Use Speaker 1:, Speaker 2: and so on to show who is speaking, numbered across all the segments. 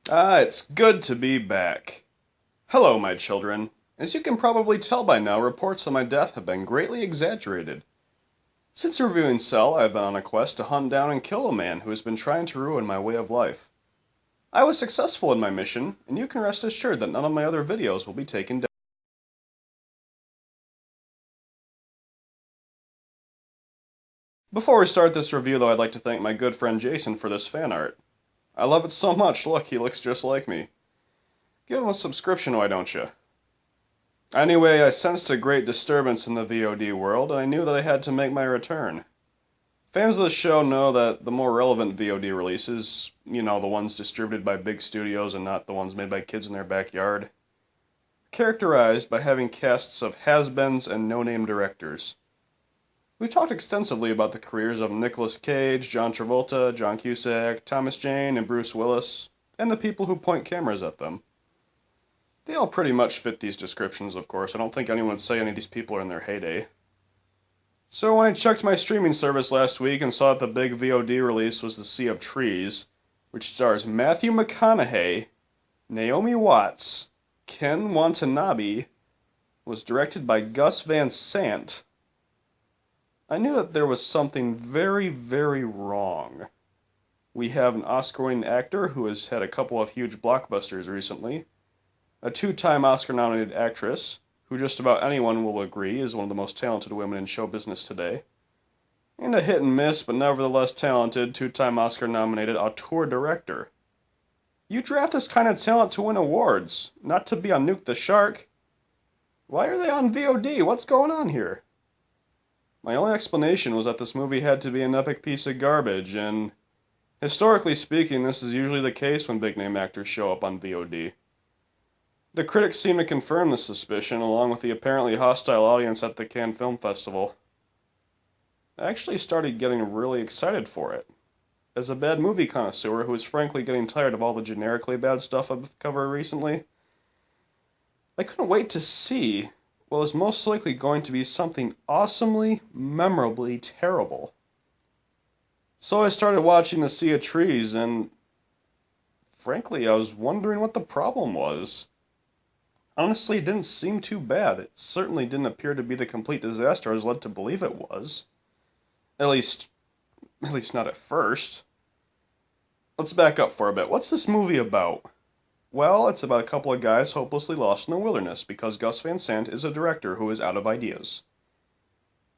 Speaker 1: It's good to be back. Hello, my children. As you can probably tell by now, reports of my death have been greatly exaggerated. Since reviewing Cell, I have been on a quest to hunt down and kill a man who has been trying to ruin my way of life. I was successful in my mission, and you can rest assured that none of my other videos will be taken down. Before we start this review, though, I'd like to thank my good friend Jason for this fan art. I love it so much. Look, he looks just like me. Give him a subscription, why don't you? Anyway, I sensed a great disturbance in the VOD world, and I knew that I had to make my return. Fans of the show know that the more relevant VOD releases, the ones distributed by big studios and not the ones made by kids in their backyard, are characterized by having casts of has-beens and no-name directors. We've talked extensively about the careers of Nicolas Cage, John Travolta, John Cusack, Thomas Jane, and Bruce Willis, and the people who point cameras at them. They all pretty much fit these descriptions, of course. I don't think anyone would say any of these people are in their heyday. So when I checked my streaming service last week and saw that the big VOD release was The Sea of Trees, which stars Matthew McConaughey, Naomi Watts, Ken Watanabe, was directed by Gus Van Sant, I knew that there was something very, very wrong. We have an Oscar-winning actor who has had a couple of huge blockbusters recently, a two-time Oscar-nominated actress, who just about anyone will agree is one of the most talented women in show business today, and a hit-and-miss but nevertheless talented two-time Oscar-nominated auteur director. You draft this kind of talent to win awards, not to be on Nuke the Shark. Why are they on VOD? What's going on here? My only explanation was that this movie had to be an epic piece of garbage, and historically speaking, this is usually the case when big-name actors show up on VOD. The critics seem to confirm this suspicion, along with the apparently hostile audience at the Cannes Film Festival. I actually started getting really excited for it. As a bad movie connoisseur who is frankly getting tired of all the generically bad stuff I've covered recently, I couldn't wait to see what was most likely going to be something awesomely, memorably terrible. So I started watching The Sea of Trees, and frankly, I was wondering what the problem was. Honestly, it didn't seem too bad. It certainly didn't appear to be the complete disaster I was led to believe it was. At least not at first. Let's back up for a bit. What's this movie about? Well, it's about a couple of guys hopelessly lost in the wilderness because Gus Van Sant is a director who is out of ideas.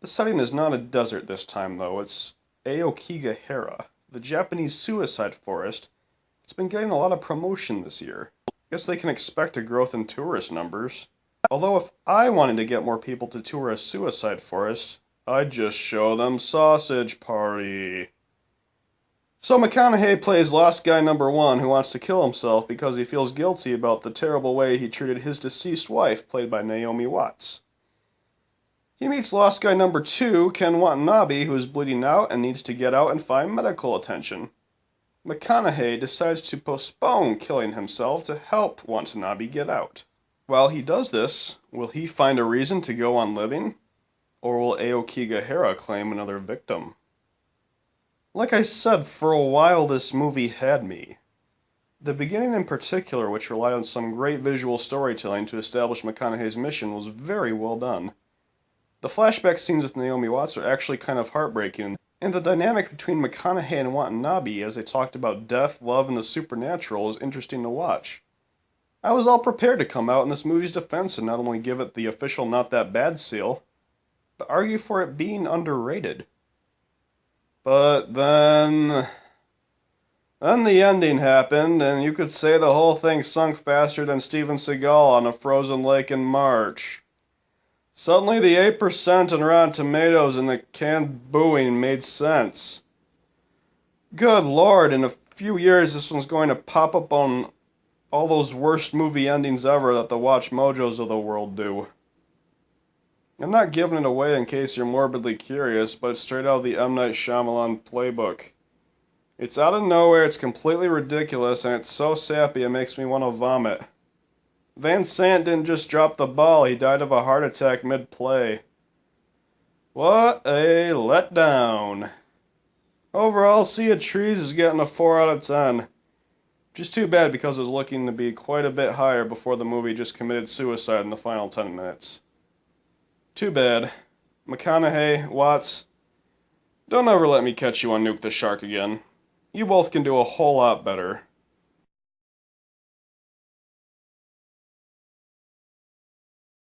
Speaker 1: The setting is not a desert this time, though. It's Aokigahara, the Japanese suicide forest. It's been getting a lot of promotion this year. Guess they can expect a growth in tourist numbers. Although if I wanted to get more people to tour a suicide forest, I'd just show them Sausage Party. So McConaughey plays Lost Guy number 1 who wants to kill himself because he feels guilty about the terrible way he treated his deceased wife, played by Naomi Watts. He meets Lost Guy number 2, Ken Watanabe, who is bleeding out and needs to get out and find medical attention. McConaughey decides to postpone killing himself to help Watanabe get out. While he does this, will he find a reason to go on living? Or will Aokigahara claim another victim? Like I said, for a while this movie had me. The beginning in particular, which relied on some great visual storytelling to establish McConaughey's mission, was very well done. The flashback scenes with Naomi Watts are actually kind of heartbreaking, and the dynamic between McConaughey and Watanabe as they talked about death, love, and the supernatural is interesting to watch. I was all prepared to come out in this movie's defense and not only give it the official not that bad seal, but argue for it being underrated. But then the ending happened, and you could say the whole thing sunk faster than Steven Seagal on a frozen lake in March. Suddenly the 8% on Rotten Tomatoes and the canned booing made sense. Good lord, in a few years this one's going to pop up on all those worst movie endings ever that the Watch Mojos of the world do. I'm not giving it away in case you're morbidly curious, but it's straight out of the M. Night Shyamalan playbook. It's out of nowhere, it's completely ridiculous, and it's so sappy it makes me want to vomit. Van Sant didn't just drop the ball, he died of a heart attack mid-play. What a letdown. Overall, Sea of Trees is getting a 4 out of 10. Just too bad because it was looking to be quite a bit higher before the movie just committed suicide in the final 10 minutes. Too bad. McConaughey, Watts, don't ever let me catch you on Nuke the Shark again. You both can do a whole lot better.